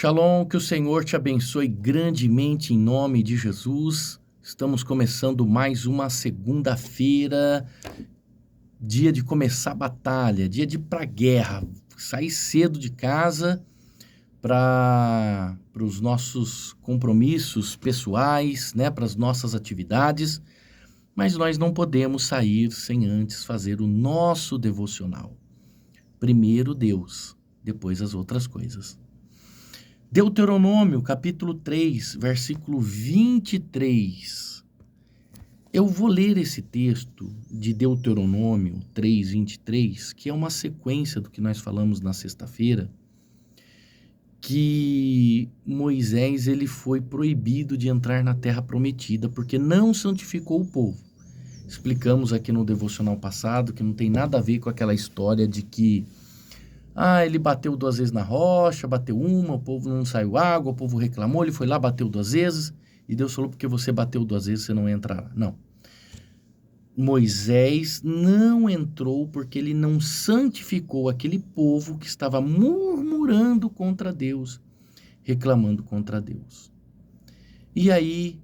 Shalom, que o Senhor te abençoe grandemente em nome de Jesus. Estamos começando mais uma segunda-feira, dia de começar a batalha, dia de ir pra guerra, sair cedo de casa para os nossos compromissos pessoais, né, para as nossas atividades, mas nós não podemos sair sem antes fazer o nosso devocional. Primeiro Deus, depois as outras coisas. Deuteronômio, capítulo 3, versículo 23. Eu vou ler esse texto de Deuteronômio 3, 23, que é uma sequência do que nós falamos na sexta-feira, que Moisés ele foi proibido de entrar na terra prometida porque não santificou o povo. Explicamos aqui no devocional passado que não tem nada a ver com aquela história de que ele bateu 2 vezes na rocha, bateu uma, o povo não saiu água, o povo reclamou, ele foi lá, bateu 2 vezes, e Deus falou, porque você bateu 2 vezes, você não entrará. Não. Moisés não entrou porque ele não santificou aquele povo que estava murmurando contra Deus, reclamando contra Deus. E aí,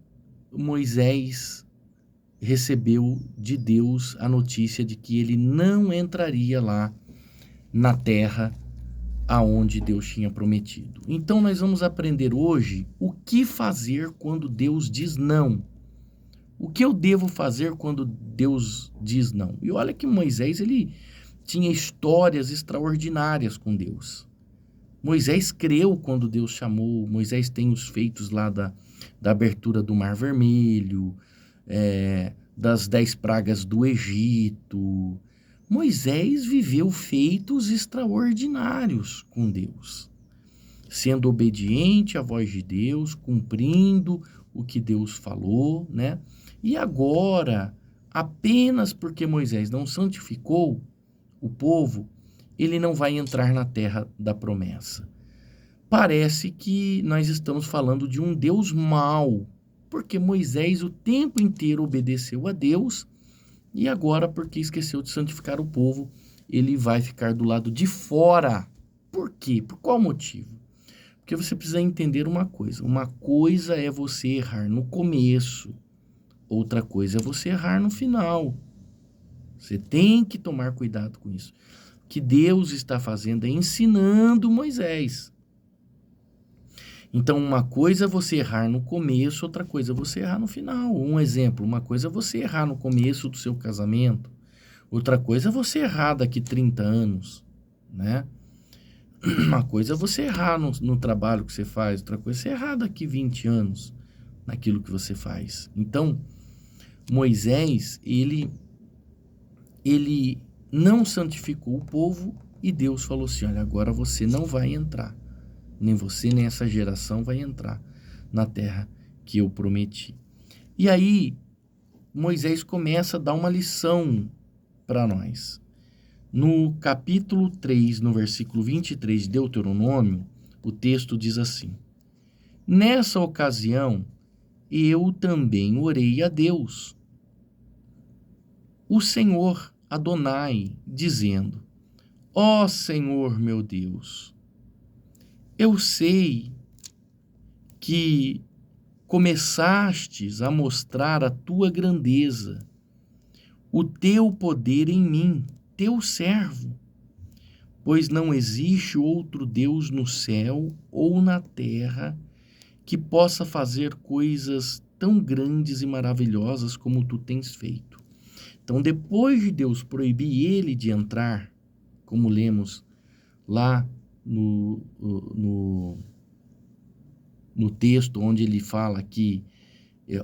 Moisés recebeu de Deus a notícia de que ele não entraria lá na terra aonde Deus tinha prometido. Então nós vamos aprender hoje o que fazer quando Deus diz não. O que eu devo fazer quando Deus diz não? E olha que Moisés, ele tinha histórias extraordinárias com Deus. Moisés creu quando Deus chamou, Moisés tem os feitos lá da abertura do Mar Vermelho, das 10 pragas do Egito. Moisés viveu feitos extraordinários com Deus, sendo obediente à voz de Deus, cumprindo o que Deus falou, né? E agora, apenas porque Moisés não santificou o povo, ele não vai entrar na terra da promessa. Parece que nós estamos falando de um Deus mau, porque Moisés o tempo inteiro obedeceu a Deus, e agora, porque esqueceu de santificar o povo, ele vai ficar do lado de fora. Por quê? Por qual motivo? Porque você precisa entender uma coisa. Uma coisa é você errar no começo, outra coisa é você errar no final. Você tem que tomar cuidado com isso. O que Deus está fazendo é ensinando Moisés. Então, uma coisa é você errar no começo, outra coisa é você errar no final. Um exemplo, uma coisa é você errar no começo do seu casamento, outra coisa é você errar daqui 30 anos, né? Uma coisa é você errar no trabalho que você faz, outra coisa é você errar daqui 20 anos naquilo que você faz. Então, Moisés, ele não santificou o povo e Deus falou assim, olha, agora você não vai entrar. Nem você, nem essa geração vai entrar na terra que eu prometi. E aí, Moisés começa a dar uma lição para nós. No capítulo 3, no versículo 23 de Deuteronômio, o texto diz assim, nessa ocasião, eu também orei a Deus, o Senhor Adonai, dizendo, ó Senhor meu Deus, eu sei que começastes a mostrar a tua grandeza, o teu poder em mim, teu servo, pois não existe outro Deus no céu ou na terra que possa fazer coisas tão grandes e maravilhosas como tu tens feito. Então, depois de Deus proibir ele de entrar, como lemos lá no texto onde ele fala que,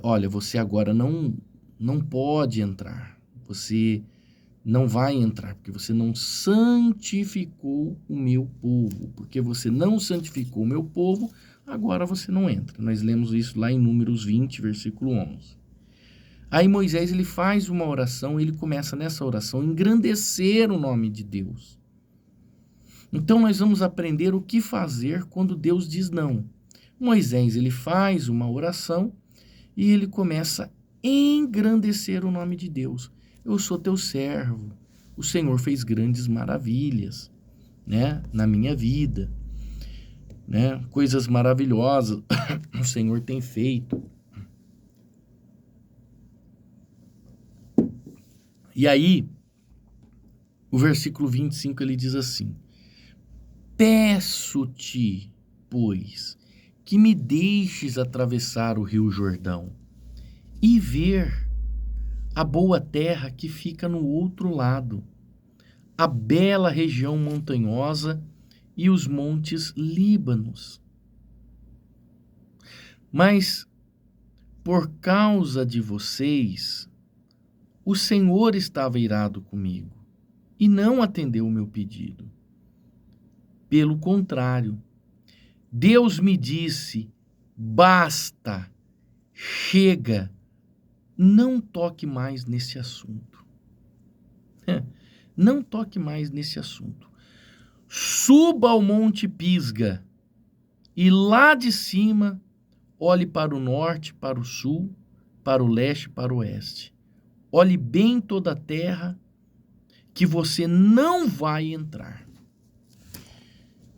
olha, você agora não pode entrar, você não vai entrar, porque você não santificou o meu povo, porque você não santificou o meu povo, agora você não entra. Nós lemos isso lá em Números 20, versículo 11. Aí Moisés, ele faz uma oração, ele começa nessa oração a engrandecer o nome de Deus. Então, nós vamos aprender o que fazer quando Deus diz não. Moisés, ele faz uma oração e ele começa a engrandecer o nome de Deus. Eu sou teu servo, o Senhor fez grandes maravilhas, né, na minha vida. né? Coisas maravilhosas o Senhor tem feito. E aí, o versículo 25, ele diz assim: peço-te, pois, que me deixes atravessar o rio Jordão e ver a boa terra que fica no outro lado, a bela região montanhosa e os montes Líbanos. Mas, por causa de vocês, o Senhor estava irado comigo e não atendeu o meu pedido. Pelo contrário, Deus me disse: basta, chega, não toque mais nesse assunto. Não toque mais nesse assunto. Suba ao Monte Pisga e lá de cima olhe para o norte, para o sul, para o leste, para o oeste. Olhe bem toda a terra que você não vai entrar.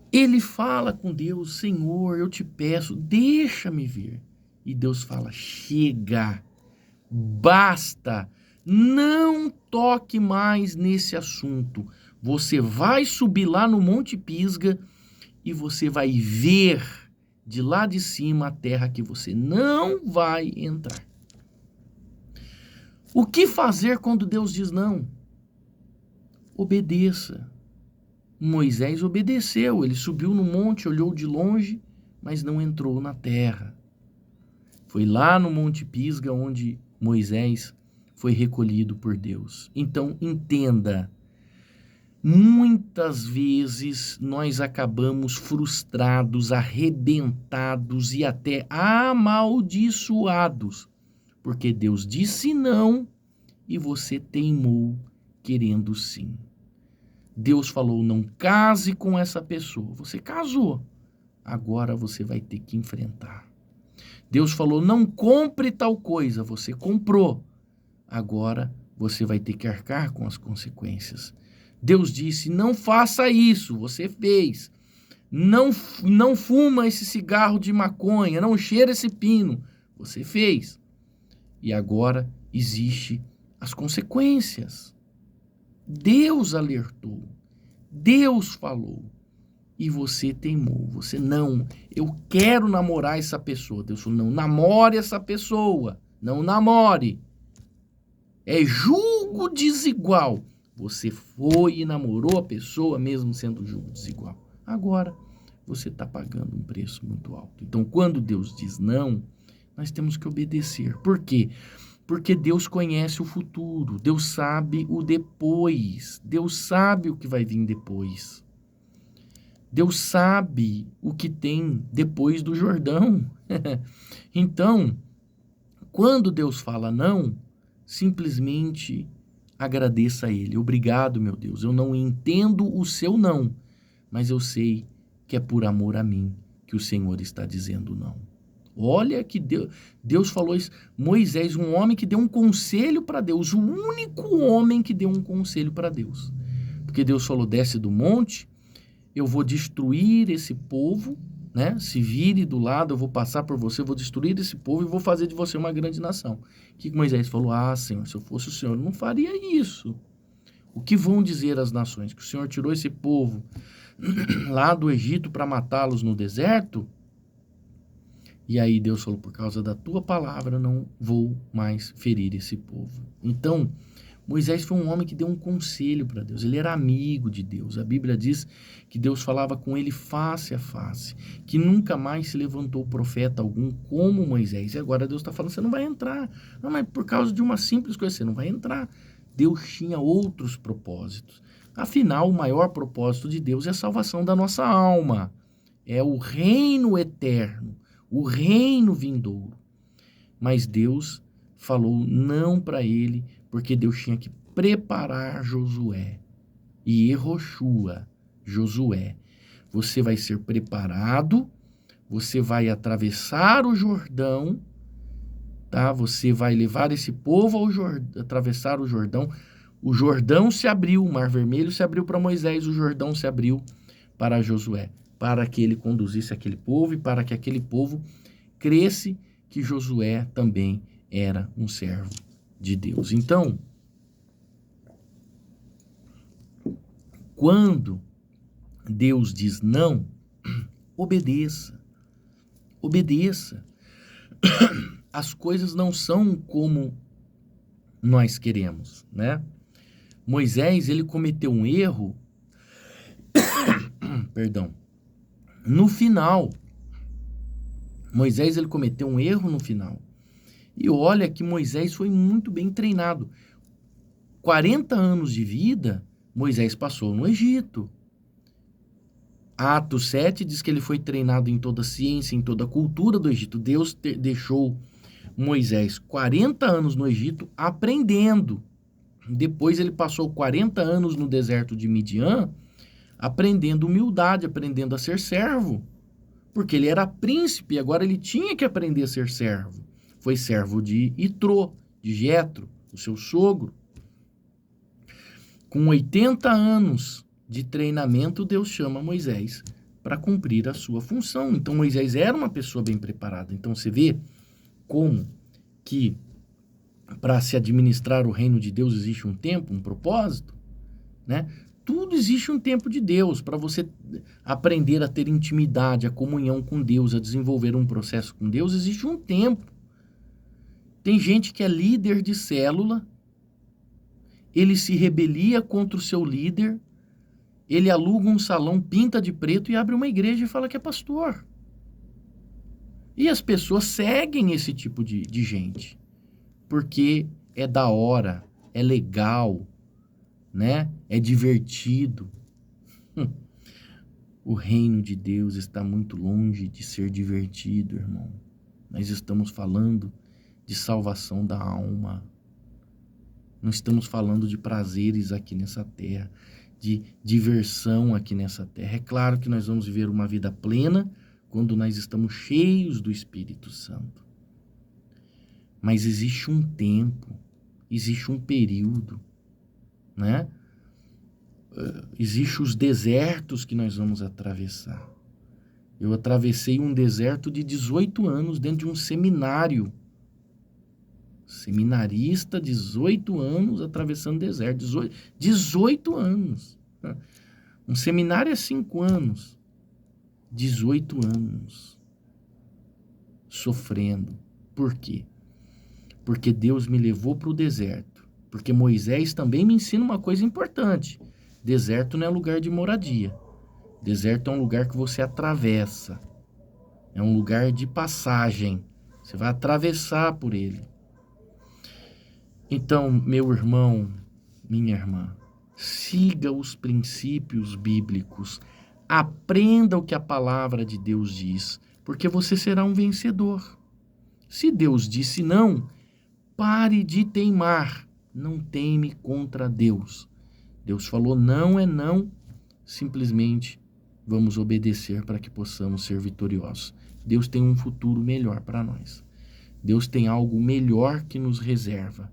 Ele fala com Deus: Senhor, eu te peço, deixa-me ver. E Deus fala: chega, basta, não toque mais nesse assunto. Você vai subir lá no Monte Pisga e você vai ver de lá de cima a terra que você não vai entrar. O que fazer quando Deus diz não? Obedeça. Moisés obedeceu, ele subiu no monte, olhou de longe, mas não entrou na terra. Foi lá no Monte Pisga onde Moisés foi recolhido por Deus. Então, entenda, muitas vezes nós acabamos frustrados, arrebentados e até amaldiçoados, porque Deus disse não e você teimou querendo sim. Deus falou: não case com essa pessoa. Você casou. Agora você vai ter que enfrentar. Deus falou: não compre tal coisa. Você comprou. Agora você vai ter que arcar com as consequências. Deus disse: não faça isso. Você fez. Não fuma esse cigarro de maconha. Não cheira esse pino. Você fez. E agora existem as consequências. Deus alertou, Deus falou, e você teimou, você não, eu quero namorar essa pessoa. Deus falou: não namore essa pessoa, não namore, é julgo desigual. Você foi e namorou a pessoa mesmo sendo julgo desigual. Agora você está pagando um preço muito alto. Então, quando Deus diz não, nós temos que obedecer. Por quê? Porque Deus conhece o futuro, Deus sabe o depois, Deus sabe o que vai vir depois. Deus sabe o que tem depois do Jordão. Então, quando Deus fala não, simplesmente agradeça a Ele. Obrigado, meu Deus, eu não entendo o seu não, mas eu sei que é por amor a mim que o Senhor está dizendo não. Olha que Deus falou isso. Moisés, um homem que deu um conselho para Deus, o único homem que deu um conselho para Deus. Porque Deus falou: desce do monte, eu vou destruir esse povo, né? Se vire do lado, eu vou passar por você, eu vou destruir esse povo e vou fazer de você uma grande nação. O que Moisés falou? Ah, Senhor, se eu fosse o Senhor, eu não faria isso. O que vão dizer as nações? Que o Senhor tirou esse povo lá do Egito para matá-los no deserto? E aí Deus falou: por causa da tua palavra, não vou mais ferir esse povo. Então, Moisés foi um homem que deu um conselho para Deus. Ele era amigo de Deus. A Bíblia diz que Deus falava com ele face a face, que nunca mais se levantou profeta algum como Moisés. E agora Deus está falando: você não vai entrar. Não, mas por causa de uma simples coisa, você não vai entrar. Deus tinha outros propósitos. Afinal, o maior propósito de Deus é a salvação da nossa alma. É o reino eterno, o reino vindouro. Mas Deus falou não para ele, porque Deus tinha que preparar Josué. E Yehoshua, Josué, você vai ser preparado, você vai atravessar o Jordão, tá? Você vai levar esse povo ao atravessar o Jordão se abriu, o Mar Vermelho se abriu para Moisés, o Jordão se abriu para Josué. para que ele conduzisse aquele povo e para que aquele povo cresce que Josué também era um servo de Deus. Então, quando Deus diz não, obedeça. Obedeça. As coisas não são como nós queremos, né? Moisés, ele cometeu um erro, perdão, no final. Moisés, ele cometeu um erro no final. E olha que Moisés foi muito bem treinado. 40 anos de vida, Moisés passou no Egito. Atos 7 diz que ele foi treinado em toda a ciência, em toda a cultura do Egito. Deus deixou Moisés 40 anos no Egito aprendendo. Depois ele passou 40 anos no deserto de Midian aprendendo humildade, aprendendo a ser servo. Porque ele era príncipe, agora ele tinha que aprender a ser servo. Foi servo de Itrô, de Jetro, o seu sogro. Com 80 anos de treinamento, Deus chama Moisés para cumprir a sua função. Então Moisés era uma pessoa bem preparada. Então você vê como que para se administrar o reino de Deus existe um tempo, um propósito, né? Tudo existe um tempo de Deus para você aprender a ter intimidade, a comunhão com Deus, a desenvolver um processo com Deus, existe um tempo. Tem gente que é líder de célula, ele se rebelia contra o seu líder, ele aluga um salão, pinta de preto e abre uma igreja e fala que é pastor. E as pessoas seguem esse tipo de gente, porque é da hora, é legal, né? É divertido. O reino de Deus está muito longe de ser divertido, irmão. Nós estamos falando de salvação da alma. Não estamos falando de prazeres aqui nessa terra, de diversão aqui nessa terra. É claro que nós vamos viver uma vida plena quando nós estamos cheios do Espírito Santo. Mas existe um tempo, existe um período, né? Existem os desertos que nós vamos atravessar. Eu atravessei um deserto de 18 anos dentro de um seminário. Seminarista, 18 anos atravessando deserto. 18 anos. Um seminário é 5 anos. 18 anos. Sofrendo. Por quê? Porque Deus me levou para o deserto. Porque Moisés também me ensina uma coisa importante. Deserto não é lugar de moradia. Deserto é um lugar que você atravessa. É um lugar de passagem. Você vai atravessar por ele. Então, meu irmão, minha irmã, siga os princípios bíblicos. Aprenda o que a palavra de Deus diz, porque você será um vencedor. Se Deus disse não, pare de teimar. Não teime contra Deus. Deus falou não é não, simplesmente vamos obedecer para que possamos ser vitoriosos. Deus tem um futuro melhor para nós. Deus tem algo melhor que nos reserva.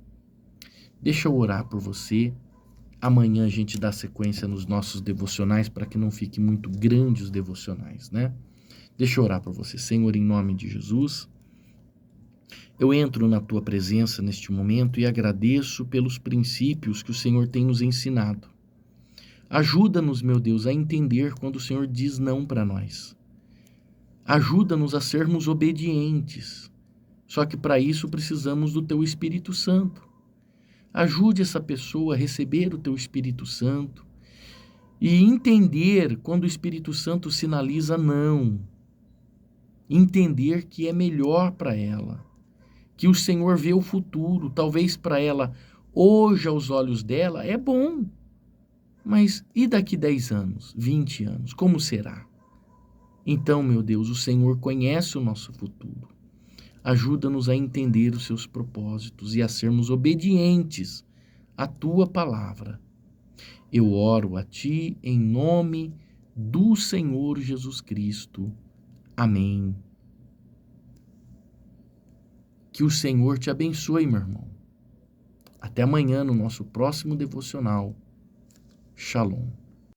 Deixa eu orar por você. Amanhã a gente dá sequência nos nossos devocionais para que não fique muito grande os devocionais, né? Deixa eu orar por você. Senhor, em nome de Jesus, eu entro na tua presença neste momento e agradeço pelos princípios que o Senhor tem nos ensinado. Ajuda-nos, meu Deus, a entender quando o Senhor diz não para nós. Ajuda-nos a sermos obedientes. Só que para isso precisamos do teu Espírito Santo. Ajude essa pessoa a receber o teu Espírito Santo e entender quando o Espírito Santo sinaliza não. Entender que é melhor para ela. Que o Senhor vê o futuro, talvez para ela, hoje aos olhos dela, é bom. Mas e daqui 10 anos, 20 anos, como será? Então, meu Deus, o Senhor conhece o nosso futuro. Ajuda-nos a entender os seus propósitos e a sermos obedientes à tua palavra. Eu oro a ti em nome do Senhor Jesus Cristo. Amém. Que o Senhor te abençoe, meu irmão. Até amanhã no nosso próximo devocional. Shalom.